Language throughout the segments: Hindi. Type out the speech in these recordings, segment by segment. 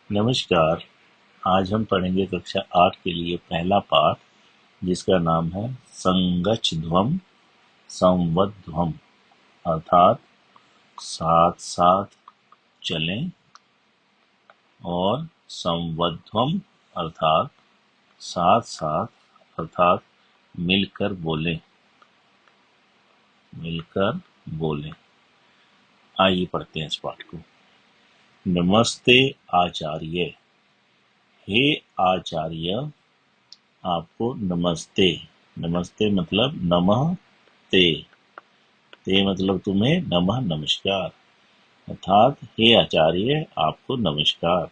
नमस्कार। आज हम पढ़ेंगे कक्षा 8 के लिए पहला पाठ, जिसका नाम है संगच्छध्वम् संवध्वम्, अर्थात साथ साथ चलें, और संवध्वम् अर्थात साथ साथ अर्थात मिलकर बोलें। आइए पढ़ते हैं इस पाठ को। नमस्ते आचार्य। हे आचार्य, आपको नमस्ते। नमस्ते मतलब नमः ते। ते मतलब तुम्हें नमः नमस्कार, अर्थात हे आचार्य आपको नमस्कार।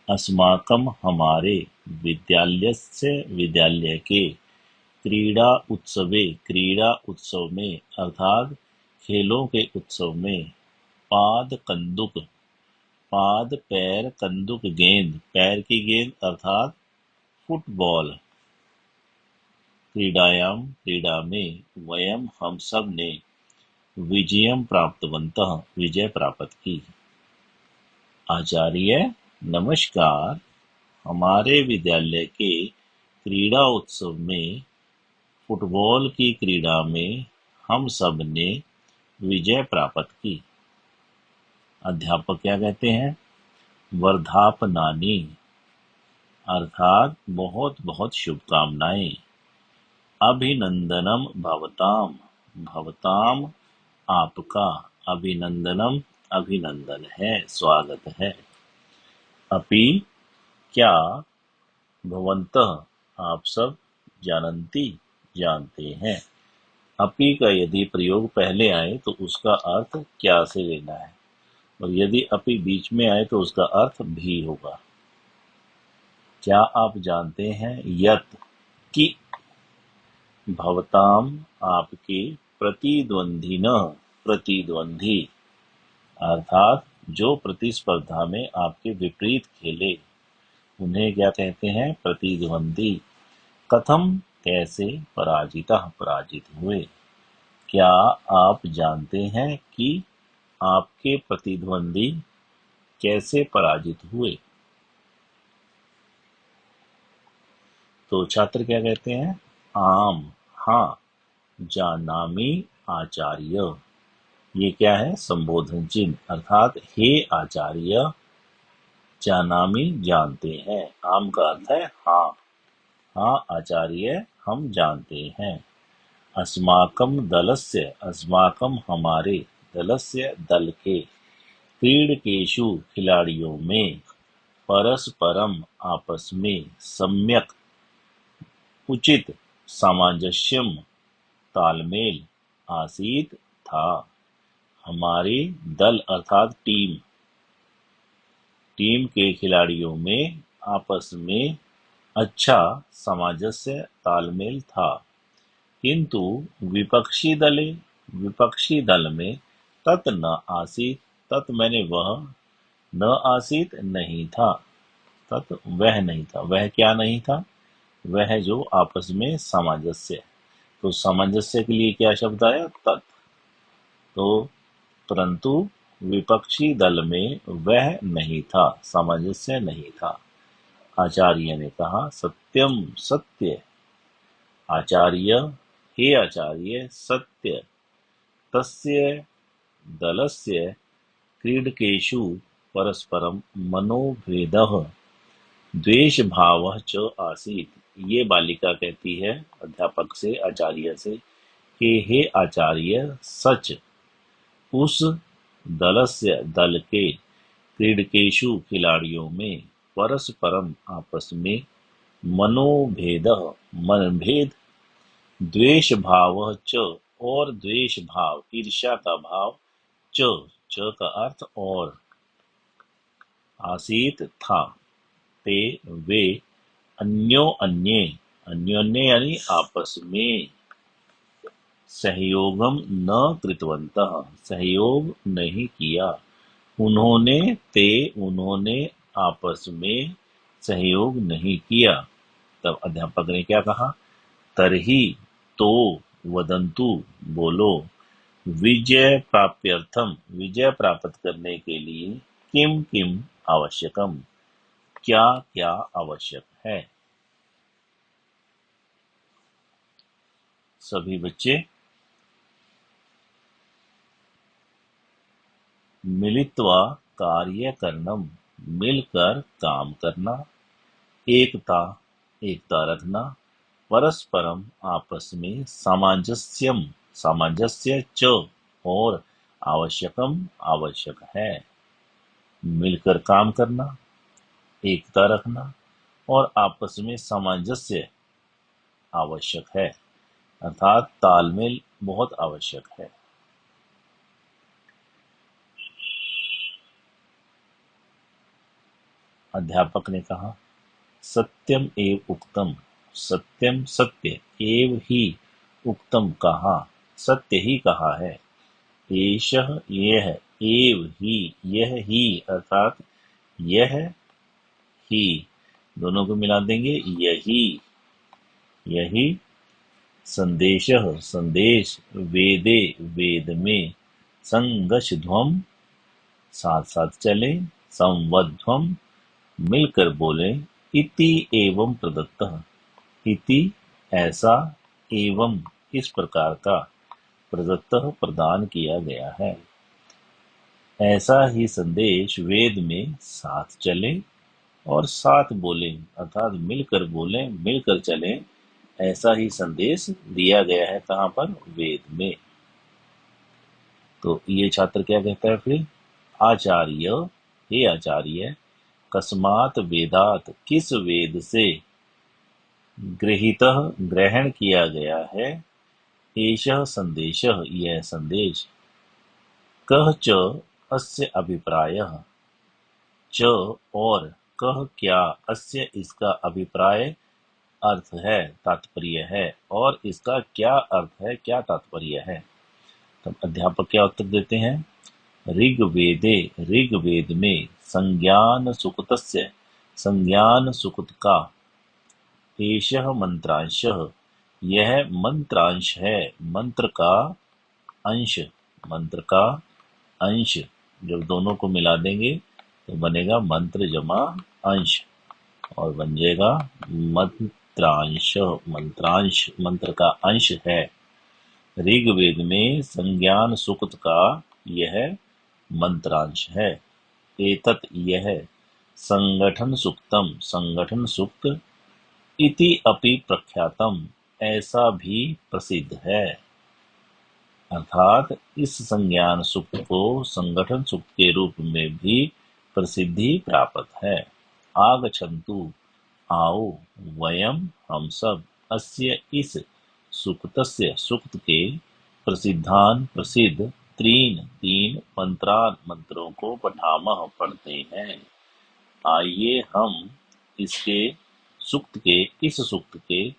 अस्माकं हमारे विद्यालयस्य विद्यालय के क्रीड़ा उत्सव में अर्थात खेलों के उत्सव में पाद पैर कंदुक गेंद, पैर की गेंद अर्थात फुटबॉल। क्रीड़ा में वयम हम सब ने विजय प्राप्त की। आचार्य नमस्कार, हमारे विद्यालय के क्रीड़ा उत्सव में फुटबॉल की क्रीड़ा में हम सब ने विजय प्राप्त की। अध्यापक क्या कहते हैं? वर्धापनानि अर्थात बहुत बहुत शुभकामनाएं। अभिनंदनम भवताम आपका, अभिनंदनम अभिनंदन है, स्वागत है। अपि क्या, भवन्तः आप सब, जानते हैं। अपि का यदि प्रयोग पहले आए तो उसका अर्थ क्या से लेना है, और यदि अपि बीच में आए तो उसका अर्थ भी होगा। क्या आप जानते हैं यत कि भवताम आपके प्रतिद्वंदी अर्थात जो प्रतिस्पर्धा में आपके विपरीत खेले, उन्हें क्या कहते हैं? प्रतिद्वंदी। कथम कैसे, पराजित हुए। क्या आप जानते हैं कि आपके प्रतिद्वंदी कैसे पराजित हुए? तो छात्र क्या कहते हैं? आम, हाँ। जानामि आचार्य, ये क्या है? संबोधन चिन्ह, अर्थात हे आचार्य। जानामि जानते हैं, आम का अर्थ है हाँ। हाँ आचार्य, हम जानते हैं। अस्माकं हमारे, दलस्य दल के, क्रीडकेषु खिलाड़ियों में, परस्परम आपस में, सम्यक उचित, सामंजस्यम तालमेल, आसीत था। हमारे दल अर्थात टीम के खिलाड़ियों में आपस में अच्छा सामंजस्य तालमेल था, किंतु विपक्षी दल में तत् न आसीत, तत् मैंने वह, न आसीत नहीं था, तत् वह नहीं था। वह क्या नहीं था? वह जो आपस में सामंजस्य। तो सामंजस्य के लिए क्या शब्द आया? तत्। तो परंतु विपक्षी दल में वह नहीं था, सामंजस्य नहीं था। आचार्य ने कहा सत्यम, सत्य। आचार्य, हे आचार्य, सत्य। तस्य दलस्य क्रीडकेषु परस्परम मनोभेदः द्वेषभावः च आसीत्। ये बालिका कहती है अध्यापक से, आचार्य से, कि हे आचार्य, सच उस दल के क्रीडकेषु खिलाड़ियों में परस्परम आपस में मनभेद, द्वेष भाव च और द्वेष भाव, ईर्ष्या का भाव, च का अर्थ और, आसीत था, ते वे, अन्योन्य यानी आपस में, सहयोगम न कृतवन्तः सहयोग नहीं किया। उन्होंने आपस में सहयोग नहीं किया। तब अध्यापक ने क्या कहा? तरही तो वदंतु बोलो, विजय प्राप्त्यर्थम विजय प्राप्त करने के लिए, किम आवश्यकम, क्या क्या आवश्यक है। सभी बच्चे मिलित्वा कार्यकरणम, मिलकर काम करना, एकता एकता रखना, परस्परम आपस में सामंजस्यम सामंजस्य च, और आवश्यकम आवश्यक है। मिलकर काम करना, एकता रखना और आपस में सामंजस्य आवश्यक है, अर्थात तालमेल बहुत आवश्यक है। अध्यापक ने कहा, सत्यम एव उक्तम, सत्यम सत्य, एव ही उक्तम कहा, सत्य ही कहा है। एषः यह, एव ही यह ही, अर्थात यह ही, दोनों को मिला देंगे, यही यही, संदेशः संदेश, वेदे वेद में, संगशध्वम साथ साथ चले, संवध्वम मिलकर बोले, इति एवं प्रदत्तः, इति ऐसा, एवं इस प्रकार का, प्रदत्तः प्रदान किया गया है। ऐसा ही संदेश वेद में साथ चले और साथ बोले, अर्थात मिलकर बोले मिलकर चले, ऐसा ही संदेश दिया गया है। कहाँ पर? वेद में। तो ये छात्र क्या कहता है फिर? आचार्य, हे आचार्य, कस्मात् वेदात, किस वेद से, गृहीतः ग्रहण किया गया है, एषः संदेशः यह संदेश, कः च अस्य अभिप्रायः, च और, कह क्या, अस्य इसका अभिप्राय, अर्थ है, तात्पर्य है, और इसका क्या अर्थ है, क्या तात्पर्य है। तब अध्यापक क्या उत्तर देते हैं? ऋग्वेदे, ऋग्वेद में, संज्ञान सुकृतस्य, संज्ञान सुकृत का, एषः मंत्रांशः यह मंत्रांश है, मंत्र का अंश, मंत्र का अंश। जब दोनों को मिला देंगे तो बनेगा मंत्र जमा अंश, और बन जाएगा मंत्रांश, मंत्रांश मंत्र का अंश है। ऋग्वेद में संज्ञान सूक्त का यह मंत्रांश है। एतत् यह, संगठन सूक्तम, संगठन सूक्त, इति अपि प्रख्यातम, ऐसा भी प्रसिद्ध है। अर्थात इस संज्ञान सूक्त को संगठन सूक्त के रूप में भी प्रसिद्धि प्राप्त है। आगच्छन्तु, आओ, वयम हम सब, अस्य इस सूक्तस्य सूक्त के, प्रसिद्धान प्रसिद्ध, त्रीन तीन, मंत्रान मंत्रों को पठामः पढ़ते हैं। आइए हम इसके सूक्त के, इस सूक्त के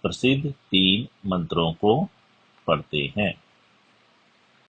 प्रसिद्ध तीन मंत्रों को पढ़ते हैं।